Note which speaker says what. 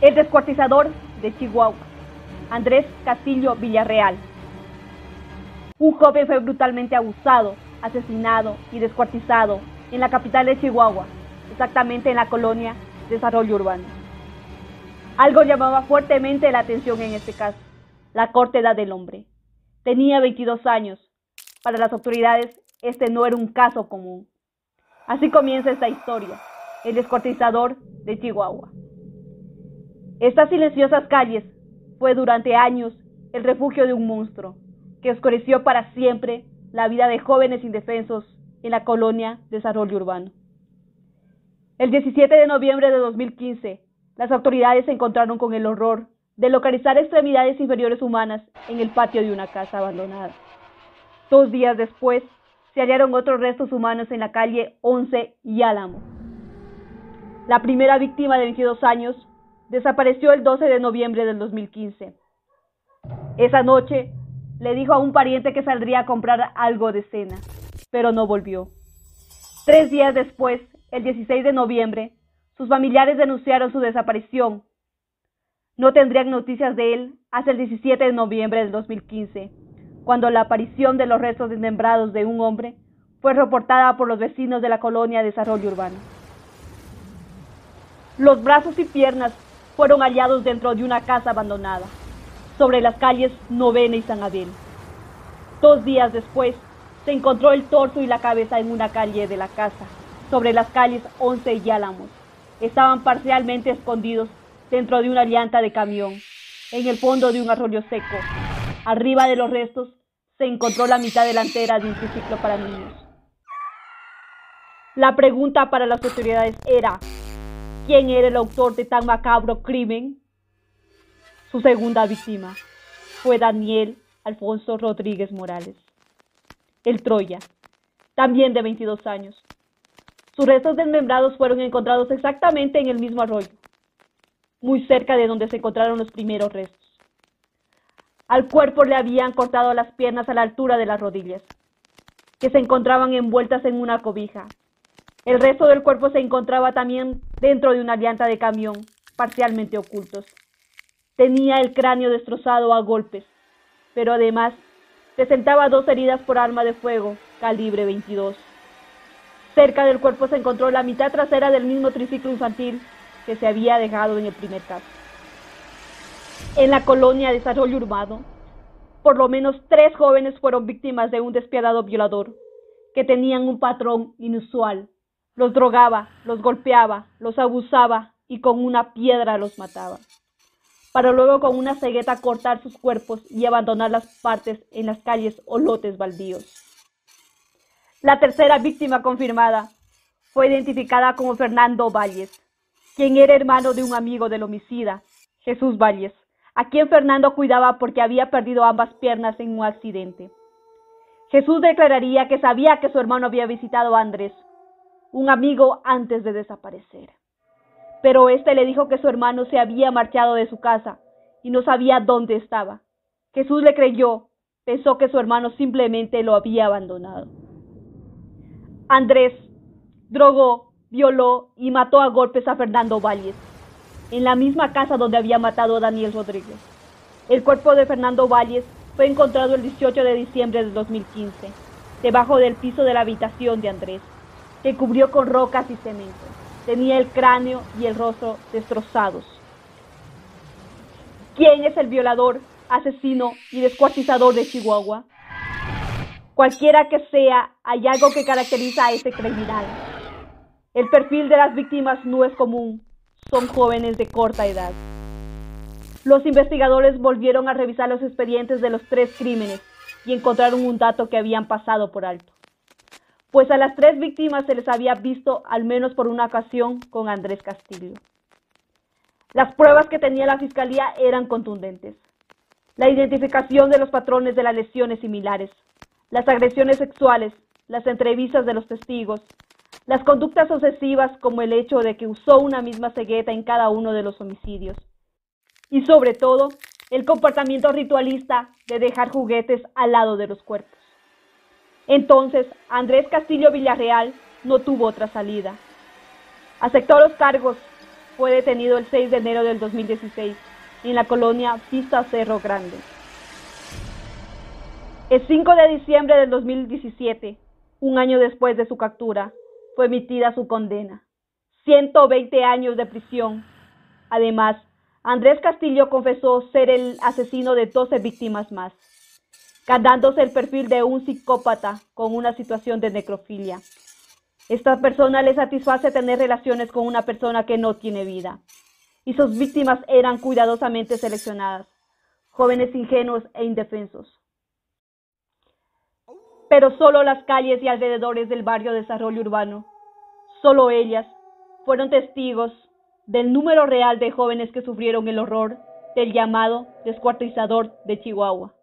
Speaker 1: El descuartizador de Chihuahua, Andrés Castillo Villarreal. Un joven fue brutalmente abusado, asesinado y descuartizado en la capital de Chihuahua, exactamente en la colonia Desarrollo Urbano. Algo llamaba fuertemente la atención en este caso: la corta edad del hombre. Tenía 22 años. Para las autoridades, este no era un caso común. Así comienza esta historia: el descuartizador de Chihuahua. Estas silenciosas calles fue durante años el refugio de un monstruo que oscureció para siempre la vida de jóvenes indefensos en la colonia Desarrollo Urbano. El 17 de noviembre de 2015, las autoridades se encontraron con el horror de localizar extremidades inferiores humanas en el patio de una casa abandonada. 2 días después, se hallaron otros restos humanos en la calle 11 y Álamo. La primera víctima, de 22 años, desapareció el 12 de noviembre del 2015. Esa noche le dijo a un pariente que saldría a comprar algo de cena, pero no volvió. 3 días después, el 16 de noviembre, sus familiares denunciaron su desaparición. No tendrían noticias de él hasta el 17 de noviembre del 2015, cuando la aparición de los restos desmembrados de un hombre fue reportada por los vecinos de la colonia Desarrollo Urbano. Los brazos y piernas fueron hallados dentro de una casa abandonada, sobre las calles Novena y San Abel. 2 días después, se encontró el torso y la cabeza en una calle de la casa, sobre las calles 11 y Álamos. Estaban parcialmente escondidos dentro de una llanta de camión, en el fondo de un arroyo seco. Arriba de los restos se encontró la mitad delantera de un triciclo para niños. La pregunta para las autoridades era: ¿quién era el autor de tan macabro crimen? Su segunda víctima fue Daniel Alfonso Rodríguez Morales, el Troya, también de 22 años. Sus restos desmembrados fueron encontrados exactamente en el mismo arroyo, muy cerca de donde se encontraron los primeros restos. Al cuerpo le habían cortado las piernas a la altura de las rodillas, que se encontraban envueltas en una cobija. El resto del cuerpo se encontraba también dentro de una llanta de camión, parcialmente ocultos. Tenía el cráneo destrozado a golpes, pero además presentaba 2 heridas por arma de fuego, calibre 22. Cerca del cuerpo se encontró la mitad trasera del mismo triciclo infantil que se había dejado en el primer caso. En la colonia Desarrollo Urbano, por lo menos 3 jóvenes fueron víctimas de un despiadado violador, que tenían un patrón inusual. Los drogaba, los golpeaba, los abusaba y con una piedra los mataba, para luego con una cegueta cortar sus cuerpos y abandonar las partes en las calles o lotes baldíos. La tercera víctima confirmada fue identificada como Fernando Valles, quien era hermano de un amigo del homicida, Jesús Valles, a quien Fernando cuidaba porque había perdido ambas piernas en un accidente. Jesús declararía que sabía que su hermano había visitado a Andrés, un amigo, antes de desaparecer. Pero este le dijo que su hermano se había marchado de su casa y no sabía dónde estaba. Jesús le creyó, pensó que su hermano simplemente lo había abandonado. Andrés drogó, violó y mató a golpes a Fernando Valles, en la misma casa donde había matado a Daniel Rodríguez. El cuerpo de Fernando Valles fue encontrado el 18 de diciembre de 2015, debajo del piso de la habitación de Andrés, que cubrió con rocas y cemento. Tenía el cráneo y el rostro destrozados. ¿Quién es el violador, asesino y descuartizador de Chihuahua? Cualquiera que sea, hay algo que caracteriza a este criminal. El perfil de las víctimas no es común, son jóvenes de corta edad. Los investigadores volvieron a revisar los expedientes de los 3 crímenes y encontraron un dato que habían pasado por alto, pues a las 3 víctimas se les había visto al menos por una ocasión con Andrés Castillo. Las pruebas que tenía la fiscalía eran contundentes: la identificación de los patrones de las lesiones similares, las agresiones sexuales, las entrevistas de los testigos, las conductas obsesivas, como el hecho de que usó una misma cegueta en cada uno de los homicidios, y sobre todo, el comportamiento ritualista de dejar juguetes al lado de los cuerpos. Entonces, Andrés Castillo Villarreal no tuvo otra salida. Aceptó los cargos fue detenido el 6 de enero del 2016 en la colonia Vista Cerro Grande. El 5 de diciembre del 2017, un año después de su captura, fue emitida su condena: 120 años de prisión. Además, Andrés Castillo confesó ser el asesino de 12 víctimas más, ganándose el perfil de un psicópata con una situación de necrofilia. Esta persona le satisface tener relaciones con una persona que no tiene vida, y sus víctimas eran cuidadosamente seleccionadas, jóvenes ingenuos e indefensos. Pero solo las calles y alrededores del barrio Desarrollo Urbano, solo ellas, fueron testigos del número real de jóvenes que sufrieron el horror del llamado descuartizador de Chihuahua.